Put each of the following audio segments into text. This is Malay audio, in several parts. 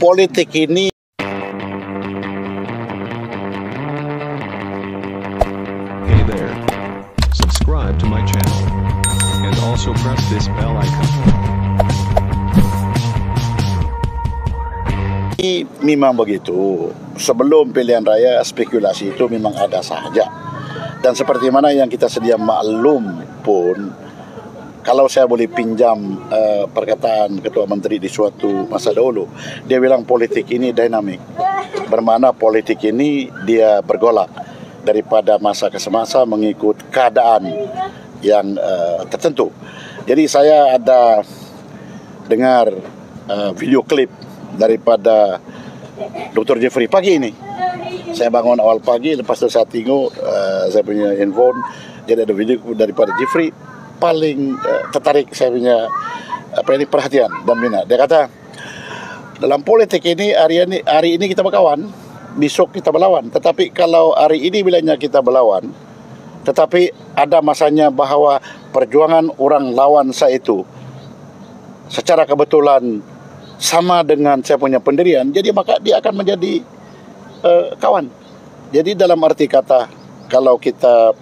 politik ini Hey there. Subscribe to my channel. And also press this bell icon. memang begitu. Sebelum pilihan raya, spekulasi itu memang ada saja. Dan seperti mana yang kita sedia maklum pun, kalau saya boleh pinjam perkataan Ketua Menteri di suatu masa dahulu, dia bilang politik ini dinamik. Bermakna politik ini dia bergolak daripada masa ke semasa mengikut keadaan yang tertentu. Jadi saya ada dengar video klip daripada Dr. Jeffrey pagi ini. Saya bangun awal pagi, lepas itu saya tengok saya punya handphone, jadi ada video daripada Jeffrey. Paling tertarik saya punya perhatian dan minat. Dia kata, dalam politik ini hari ini kita berkawan, besok kita berlawan. Tetapi kalau hari ini bilanya kita berlawan, tetapi ada masanya bahawa perjuangan orang lawan saya itu secara kebetulan sama dengan saya punya pendirian, jadi maka dia akan menjadi kawan. Jadi dalam arti kata, kalau kita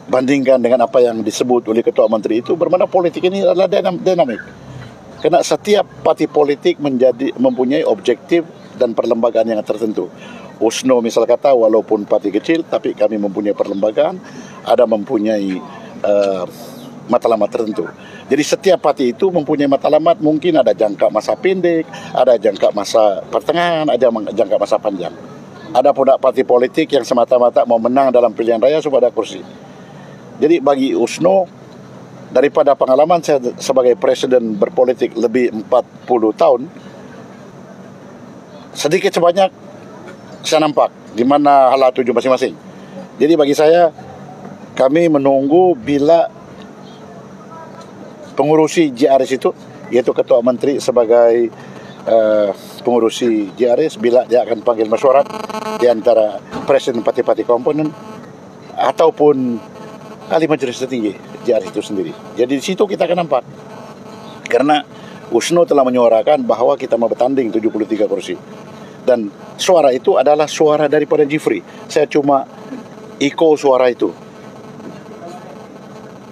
bandingkan dengan apa yang disebut oleh Ketua Menteri itu, bermakna politik ini adalah dinamik. Kerana setiap parti politik mempunyai objektif dan perlembagaan yang tertentu. USNO misal kata, walaupun parti kecil, tapi kami mempunyai perlembagaan, ada mempunyai matlamat tertentu. Jadi setiap parti itu mempunyai matlamat, mungkin ada jangka masa pendek, ada jangka masa pertengahan, ada jangka masa panjang. Ada pula parti politik yang semata-mata mau menang dalam pilihan raya supaya ada kursi. Jadi bagi USNO, daripada pengalaman saya sebagai presiden berpolitik lebih 40 tahun, sedikit sebanyak saya nampak di mana hala tuju masing-masing. Jadi bagi saya, kami menunggu bila pengurusi JRS itu, yaitu Ketua Menteri sebagai pengurusi JRS, bila dia akan panggil mesyuarat di antara presiden parti-parti komponen ataupun ahli majlis tertinggi JRS itu sendiri. Jadi di situ kita akan nampak. Karena USNO telah menyuarakan bahawa kita mau bertanding 73 kursi. Dan suara itu adalah suara daripada Jeffrey. Saya cuma iko suara itu.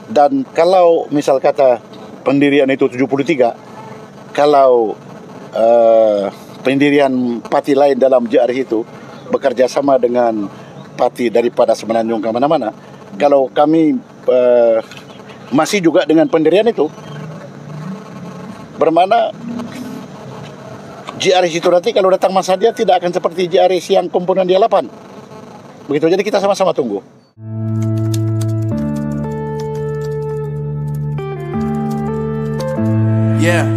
Dan kalau misal kata pendirian itu 73, kalau pendirian parti lain dalam JRS itu bekerja sama dengan parti daripada Semenanjung ke mana-mana, kalau kami masih juga dengan pendirian itu, bermakna JRS itu nanti kalau datang masa dia tidak akan seperti JRS yang komponen dia 8. Begitu, jadi kita sama-sama tunggu. Yeah.